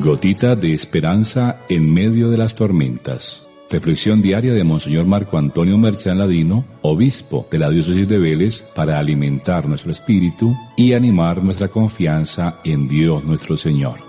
Gotita de esperanza en medio de las tormentas. Reflexión diaria de Monseñor Marco Antonio Merchán Ladino, obispo de la diócesis de Vélez, para alimentar nuestro espíritu y animar nuestra confianza en Dios nuestro Señor.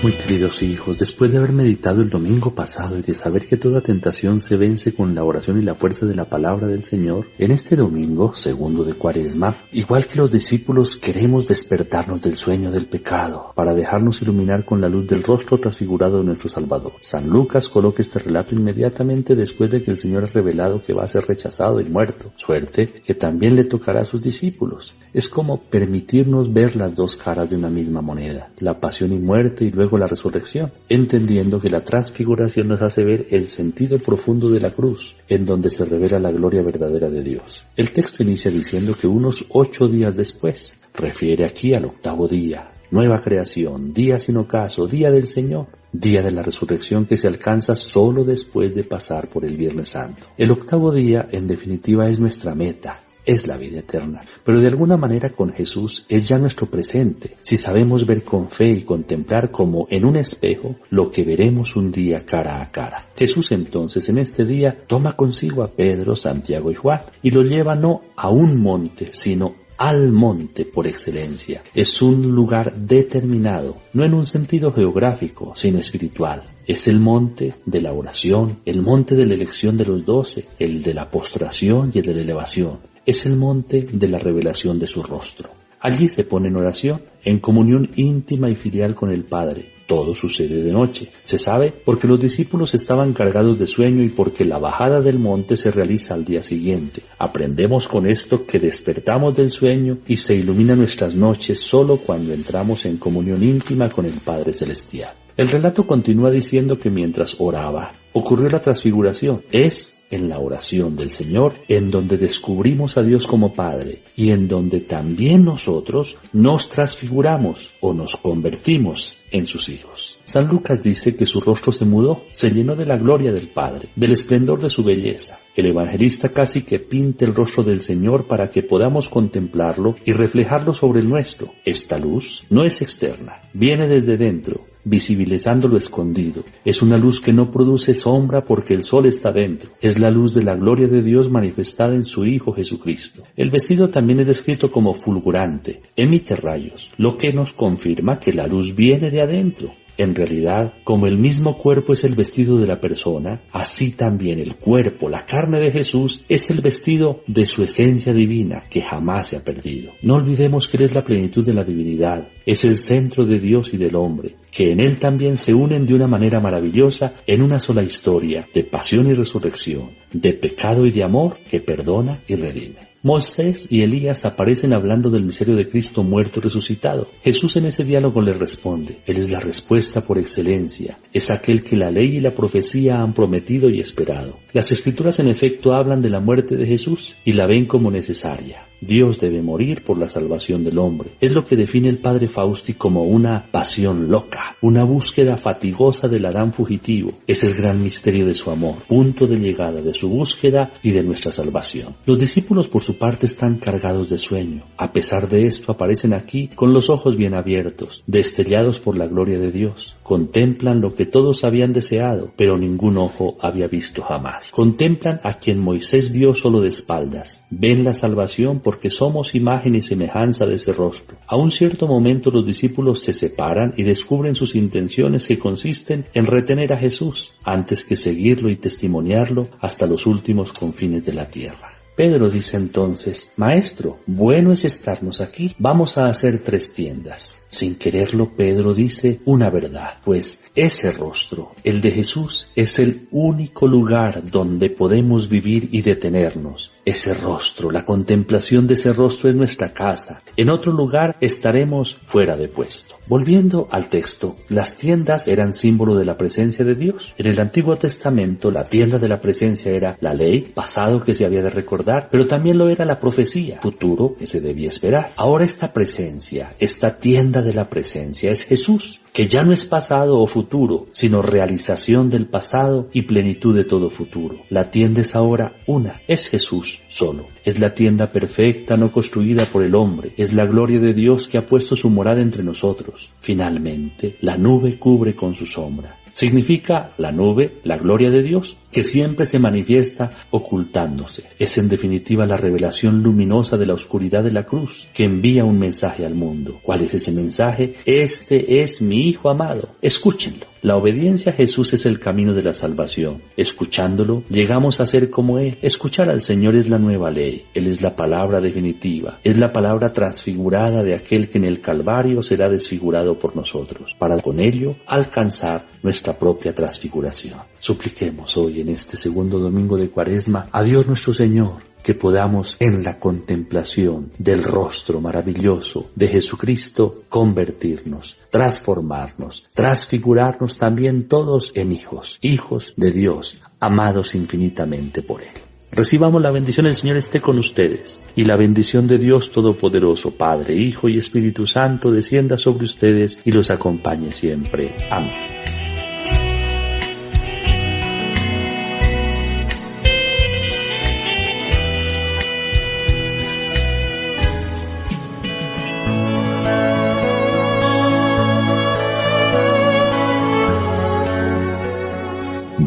Muy queridos hijos, después de haber meditado el domingo pasado y de saber que toda tentación se vence con la oración y la fuerza de la palabra del Señor, en este domingo, segundo de Cuaresma, igual que los discípulos, queremos despertarnos del sueño del pecado para dejarnos iluminar con la luz del rostro transfigurado de nuestro Salvador. San Lucas coloca este relato inmediatamente después de que el Señor ha revelado que va a ser rechazado y muerto, suerte que también le tocará a sus discípulos. Es como permitirnos ver las dos caras de una misma moneda, la pasión y muerte y luego la resurrección, entendiendo que la transfiguración nos hace ver el sentido profundo de la cruz, en donde se revela la gloria verdadera de Dios. El texto inicia diciendo que unos 8 días después, refiere aquí al octavo día, nueva creación, día sin ocaso, día del Señor, día de la resurrección que se alcanza solo después de pasar por el Viernes Santo. El octavo día, en definitiva, es nuestra meta. Es la vida eterna, pero de alguna manera con Jesús es ya nuestro presente, si sabemos ver con fe y contemplar como en un espejo lo que veremos un día cara a cara. Jesús entonces en este día toma consigo a Pedro, Santiago y Juan y lo lleva no a un monte, sino al monte por excelencia. Es un lugar determinado, no en un sentido geográfico, sino espiritual. Es el monte de la oración, el monte de la elección de los 12, el de la postración y el de la elevación. Es el monte de la revelación de su rostro. Allí se pone en oración, en comunión íntima y filial con el Padre. Todo sucede de noche. Se sabe porque los discípulos estaban cargados de sueño y porque la bajada del monte se realiza al día siguiente. Aprendemos con esto que despertamos del sueño y se iluminan nuestras noches solo cuando entramos en comunión íntima con el Padre Celestial. El relato continúa diciendo que mientras oraba, ocurrió la transfiguración. Es en la oración del Señor en donde descubrimos a Dios como Padre y en donde también nosotros nos transfiguramos o nos convertimos en sus hijos. San Lucas dice que su rostro se mudó, se llenó de la gloria del Padre, del esplendor de su belleza. El evangelista casi que pinta el rostro del Señor para que podamos contemplarlo y reflejarlo sobre el nuestro. Esta luz no es externa, viene desde dentro, visibilizando lo escondido. Es una luz que no produce sombra porque el sol está dentro. Es la luz de la gloria de Dios manifestada en su Hijo Jesucristo. El vestido también es descrito como fulgurante, emite rayos, lo que nos confirma que la luz viene de adentro. En realidad, como el mismo cuerpo es el vestido de la persona, así también el cuerpo, la carne de Jesús, es el vestido de su esencia divina que jamás se ha perdido. No olvidemos que Él es la plenitud de la divinidad, es el centro de Dios y del hombre, que en Él también se unen de una manera maravillosa en una sola historia de pasión y resurrección, de pecado y de amor que perdona y redime. Moisés y Elías aparecen hablando del misterio de Cristo muerto y resucitado. Jesús en ese diálogo les responde. Él es la respuesta por excelencia. Es aquel que la ley y la profecía han prometido y esperado. Las Escrituras en efecto hablan de la muerte de Jesús y la ven como necesaria. Dios debe morir por la salvación del hombre. Es lo que define el padre Fausti como una pasión loca, una búsqueda fatigosa del Adán fugitivo. Es el gran misterio de su amor, punto de llegada de su búsqueda y de nuestra salvación. Los discípulos por su parte están cargados de sueño. A pesar de esto aparecen aquí con los ojos bien abiertos, destellados por la gloria de Dios. Contemplan lo que todos habían deseado, pero ningún ojo había visto jamás. Contemplan a quien Moisés vio solo de espaldas. Ven la salvación porque somos imagen y semejanza de ese rostro. A un cierto momento los discípulos se separan y descubren sus intenciones que consisten en retener a Jesús antes que seguirlo y testimoniarlo hasta los últimos confines de la tierra. Pedro dice entonces: Maestro, bueno es estarnos aquí, vamos a hacer 3 tiendas. Sin quererlo, Pedro dice una verdad, pues ese rostro, el de Jesús, es el único lugar donde podemos vivir y detenernos. Ese rostro, la contemplación de ese rostro es nuestra casa. En otro lugar estaremos fuera de puesto. Volviendo al texto, las tiendas eran símbolo de la presencia de Dios. En el Antiguo Testamento, la tienda de la presencia era la ley, pasado que se había de recordar, pero también lo era la profecía, futuro que se debía esperar. Ahora esta presencia, esta tienda de la presencia, es Jesús, que ya no es pasado o futuro, sino realización del pasado y plenitud de todo futuro. La tienda es ahora una, es Jesús solo. Es la tienda perfecta, no construida por el hombre. Es la gloria de Dios que ha puesto su morada entre nosotros. Finalmente, la nube cubre con su sombra. Significa la nube, la gloria de Dios, que siempre se manifiesta ocultándose. Es en definitiva la revelación luminosa de la oscuridad de la cruz, que envía un mensaje al mundo. ¿Cuál es ese mensaje? Este es mi Hijo amado. Escúchenlo. La obediencia a Jesús es el camino de la salvación. Escuchándolo, llegamos a ser como Él. Escuchar al Señor es la nueva ley. Él es la palabra definitiva. Es la palabra transfigurada de aquel que en el Calvario será desfigurado por nosotros, para con ello alcanzar nuestra propia transfiguración. Supliquemos hoy en este segundo domingo de Cuaresma a Dios nuestro Señor, que podamos en la contemplación del rostro maravilloso de Jesucristo convertirnos, transformarnos, transfigurarnos también todos en hijos, hijos de Dios, amados infinitamente por Él. Recibamos la bendición del Señor esté con ustedes, y la bendición de Dios Todopoderoso, Padre, Hijo y Espíritu Santo, descienda sobre ustedes y los acompañe siempre. Amén.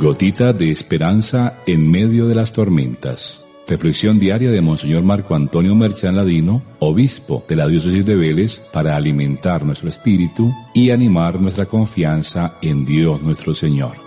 Gotita de esperanza en medio de las tormentas. Reflexión diaria de Monseñor Marco Antonio Merchán Ladino, obispo de la diócesis de Vélez, para alimentar nuestro espíritu y animar nuestra confianza en Dios nuestro Señor.